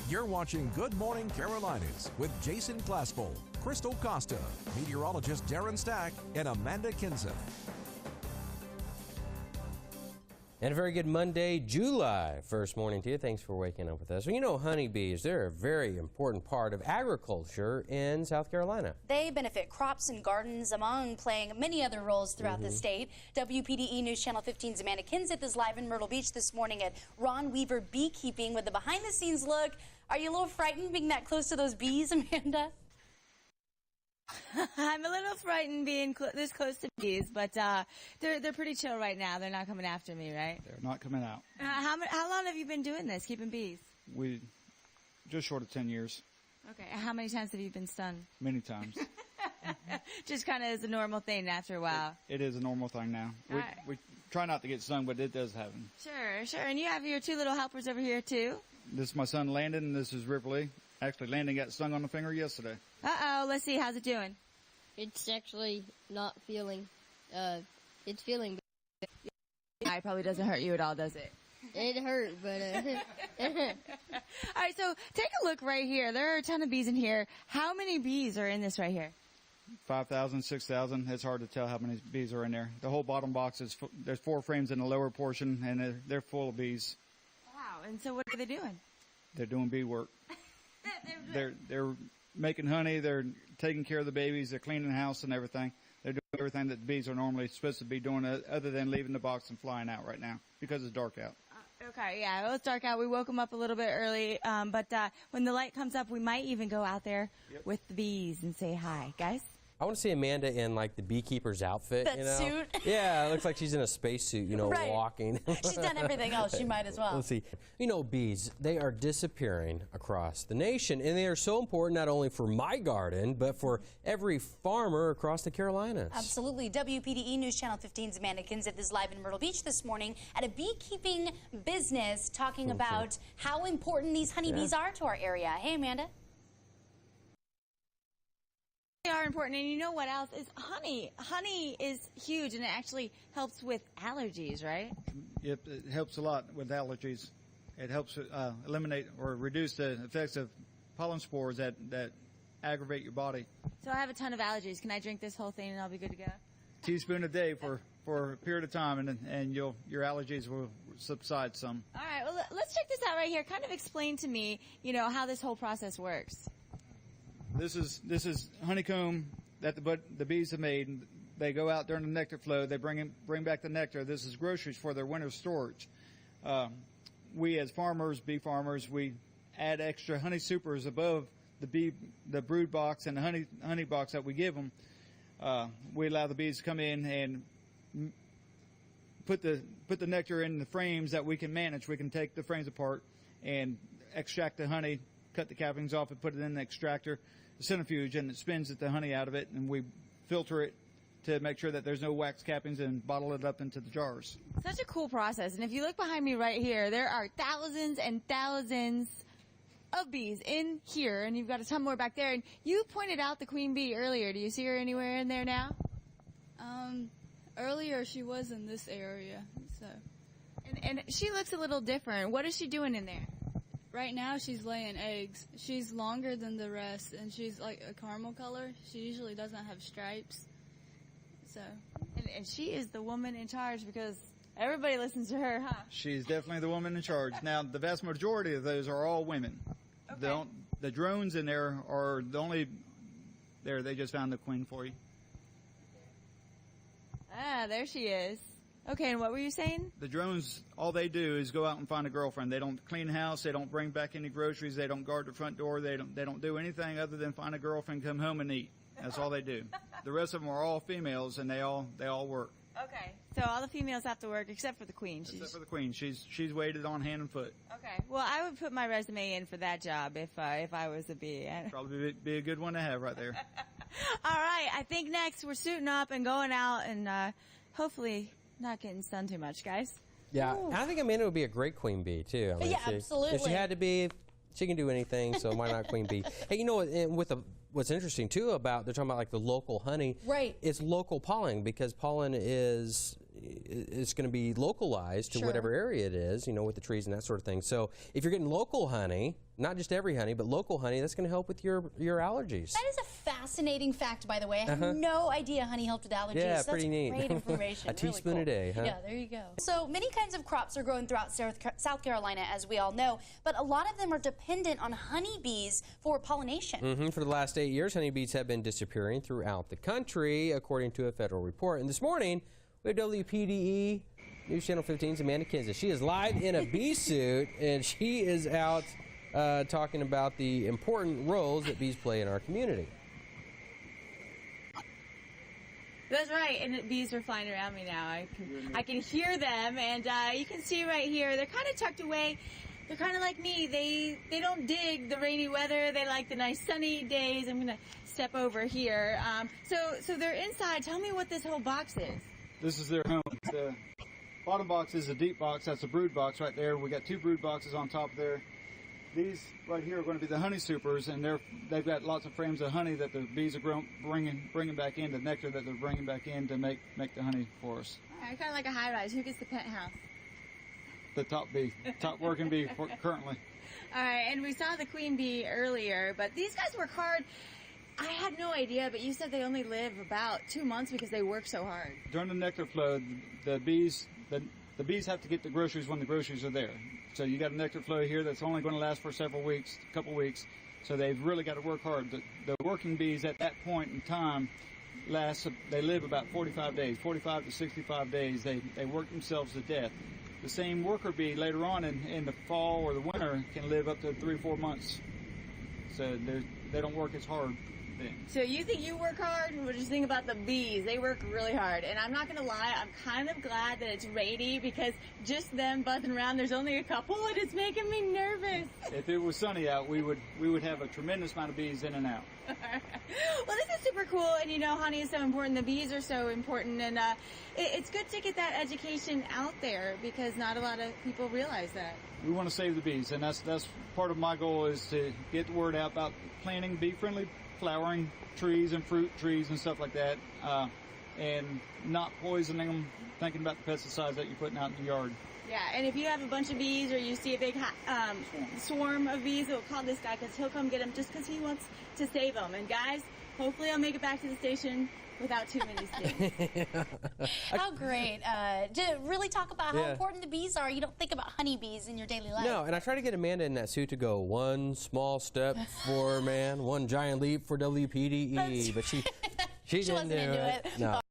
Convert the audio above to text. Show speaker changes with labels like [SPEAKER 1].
[SPEAKER 1] You're watching Good Morning Carolinas with Jason Glasspool, Crystal Costa, meteorologist Darren Stack, and Amanda Kinson.
[SPEAKER 2] And a very good Monday, July 1st morning to you. Thanks for waking up with us. Well, you know, honeybees, they're a very important part of agriculture in South Carolina.
[SPEAKER 3] They benefit crops and gardens, among playing many other roles throughout the state. WPDE News Channel 15's Amanda Kinson is live in Myrtle Beach this morning at Ron Weaver Beekeeping with a behind-the-scenes look. Are you a little frightened being that close to those bees, Amanda?
[SPEAKER 4] I'm a little frightened being this close to bees, but they're pretty chill right now. They're not coming after me, right?
[SPEAKER 5] They're not coming out.
[SPEAKER 4] How long have you been doing this, keeping bees?
[SPEAKER 5] We just short of 10 years.
[SPEAKER 4] Okay. How many times have you been stung?
[SPEAKER 5] Many times.
[SPEAKER 4] Just kind of as a normal thing after a while.
[SPEAKER 5] It is a normal thing now. We try not to get stung, but it does happen.
[SPEAKER 4] Sure. And you have your two little helpers over here, too?
[SPEAKER 5] This is my son Landon, and this is Ripley. Actually, Landon got stung on the finger yesterday.
[SPEAKER 4] Uh-oh. Let's see. How's it doing?
[SPEAKER 6] It's actually not feeling, it's feeling.
[SPEAKER 4] It probably doesn't hurt you at all, does it?
[SPEAKER 6] It hurt, but,
[SPEAKER 4] All right, so take a look right here. There are a ton of bees in here. How many bees are in this right here?
[SPEAKER 5] 5,000, 6,000. It's hard to tell how many bees are in there. The whole bottom box is, there's 4 frames in the lower portion, and they're full of bees.
[SPEAKER 4] Wow. And so what are they doing?
[SPEAKER 5] They're doing bee work. They're making honey. They're taking care of the babies. They're cleaning the house and everything. They're doing everything that bees are normally supposed to be doing, other than leaving the box and flying out right now because it's dark out.
[SPEAKER 4] Okay, yeah, well, it's dark out. We woke them up a little bit early, but when the light comes up, we might even go out there with the bees and say hi, guys.
[SPEAKER 2] I want to see Amanda in like the beekeeper's outfit,
[SPEAKER 3] That
[SPEAKER 2] you know?
[SPEAKER 3] suit?
[SPEAKER 2] Yeah, it looks like she's in a spacesuit, you know,
[SPEAKER 3] Right.
[SPEAKER 2] walking.
[SPEAKER 3] She's done everything else. She might as well.
[SPEAKER 2] Let's see. You know, bees, they are disappearing across the nation, and they are so important not only for my garden, but for every farmer across the Carolinas.
[SPEAKER 3] Absolutely. WPDE News Channel 15's Amanda Kinson is live in Myrtle Beach this morning at a beekeeping business talking about how important these honeybees are to our area. Hey, Amanda.
[SPEAKER 4] They are important, and you know what else is honey. Honey is huge, and it actually helps with allergies, right?
[SPEAKER 5] Yep, it helps a lot with allergies. It helps eliminate or reduce the effects of pollen spores that aggravate your body.
[SPEAKER 4] So I have a ton of allergies. Can I drink this whole thing and I'll be good to go?
[SPEAKER 5] Teaspoon a day for a period of time, and your allergies will subside some.
[SPEAKER 4] All right, well, let's check this out right here. Kind of explain to me, you know, how this whole process works.
[SPEAKER 5] This is honeycomb that the bees have made. They go out during the nectar flow. They bring back the nectar. This is groceries for their winter storage. We as farmers, bee farmers, we add extra honey supers above the brood box and the honey box that we give them. We allow the bees to come in and put the nectar in the frames that we can manage. We can take the frames apart and extract the honey, cut the cappings off, and put it in the extractor, the centrifuge, and it spins the honey out of it, and we filter it to make sure that there's no wax cappings and bottle it up into the jars.
[SPEAKER 4] Such a cool process. And if you look behind me right here, there are thousands and thousands of bees in here, and you've got a ton more back there. And you pointed out the queen bee earlier. Do you see her anywhere in there now?
[SPEAKER 7] Earlier she was in this area, so.
[SPEAKER 4] And she looks a little different. What is she doing in there?
[SPEAKER 7] Right now she's laying eggs. She's longer than the rest, and she's like a caramel color. She usually doesn't have stripes, so.
[SPEAKER 4] And she is the woman in charge because everybody listens to her, huh?
[SPEAKER 5] She's definitely the woman in charge. Now, the vast majority of those are all women.
[SPEAKER 4] Okay.
[SPEAKER 5] The drones in there are the only. There, they just found the queen for you.
[SPEAKER 4] Ah, there she is. Okay, and what were you saying?
[SPEAKER 5] The drones, all they do is go out and find a girlfriend. They don't clean the house. They don't bring back any groceries. They don't guard the front door. They don't do anything other than find a girlfriend, come home, and eat. That's all they do. The rest of them are all females, and they all work.
[SPEAKER 4] Okay, so all the females have to work except for the queen.
[SPEAKER 5] Except for the queen. She's waited on hand and foot.
[SPEAKER 4] Okay, well, I would put my resume in for that job if I was a bee.
[SPEAKER 5] Probably be a good one to have right there.
[SPEAKER 4] All right, I think next we're suiting up and going out and hopefully not getting stung too much, guys.
[SPEAKER 2] Yeah, I think Amanda would be a great queen bee, too. I mean,
[SPEAKER 3] Yeah, absolutely.
[SPEAKER 2] If she had to be, she can do anything, so why not queen bee? Hey, you know what, what's interesting, too, about, they're talking about like the local honey.
[SPEAKER 3] Right.
[SPEAKER 2] It's local pollen because pollen is, it's going to be localized to
[SPEAKER 3] Sure.
[SPEAKER 2] whatever area it is, you know, with the trees and that sort of thing. So if you're getting local honey, not just every honey, but local honey, that's going to help with your allergies.
[SPEAKER 3] That is a fascinating fact, by the way. I had no idea honey helped with allergies.
[SPEAKER 2] Yeah,
[SPEAKER 3] That's
[SPEAKER 2] pretty neat.
[SPEAKER 3] Great information.
[SPEAKER 2] A teaspoon
[SPEAKER 3] really cool.
[SPEAKER 2] a day, huh?
[SPEAKER 3] Yeah, there you go. So many kinds of crops are grown throughout South Carolina, as we all know, but a lot of them are dependent on honeybees for pollination.
[SPEAKER 2] For the last 8 years, honeybees have been disappearing throughout the country, according to a federal report. And this morning, we have WPDE News Channel 15's Amanda Kansas. She is live in a bee suit, and she is out talking about the important roles that bees play in our community.
[SPEAKER 4] That's right, and the bees are flying around me now. I can hear them, and you can see right here, they're kind of tucked away. They're kind of like me. They don't dig the rainy weather. They like the nice sunny days. I'm going to step over here. So they're inside. Tell me what this whole box is.
[SPEAKER 5] This is their home. The bottom box is a deep box. That's a brood box right there. We got 2 brood boxes on top there. These right here are going to be the honey supers, and they've got lots of frames of honey that the bees are bringing back in, the nectar that they're bringing back in to make the honey for us.
[SPEAKER 4] All right, kind of like a high-rise. Who gets the penthouse?
[SPEAKER 5] The top bee, top working bee currently.
[SPEAKER 4] All right, and we saw the queen bee earlier, but these guys work hard. I had no idea, but you said they only live about 2 months because they work so hard.
[SPEAKER 5] During the nectar flow, the bees have to get the groceries when the groceries are there. So you got a nectar flow here that's only going to last for several weeks, a couple weeks. So they've really got to work hard. The working bees at that point in time they live about 45 days, 45 to 65 days. They work themselves to death. The same worker bee later on in the fall or the winter can live up to 3 or 4 months. So they don't work as hard then.
[SPEAKER 4] So you think you work hard? What do you think about the bees? They work really hard. And I'm not going to lie, I'm kind of glad that it's rainy because just them buzzing around, there's only a couple and it's making me nervous.
[SPEAKER 5] If it was sunny out, we would have a tremendous amount of bees in and out.
[SPEAKER 4] Well, this is super cool, and you know, honey is so important. The bees are so important, and it's good to get that education out there because not a lot of people realize that.
[SPEAKER 5] We want to save the bees, and that's part of my goal is to get the word out about planting bee-friendly flowering trees and fruit trees and stuff like that, and not poisoning them, thinking about the pesticides that you're putting out in the yard.
[SPEAKER 4] Yeah, and if you have a bunch of bees or you see a big swarm of bees, we'll call this guy because he'll come get them just because he wants to save them. And guys, hopefully I'll make it back to the station without too many stings.
[SPEAKER 3] How great. To really talk about how important the bees are. You don't think about honeybees in your daily life.
[SPEAKER 2] No, and I try to get Amanda in that suit to go one small step for man, one giant leap for WPDE, but she didn't
[SPEAKER 3] wasn't
[SPEAKER 2] do
[SPEAKER 3] into
[SPEAKER 2] it.
[SPEAKER 3] it.
[SPEAKER 2] No.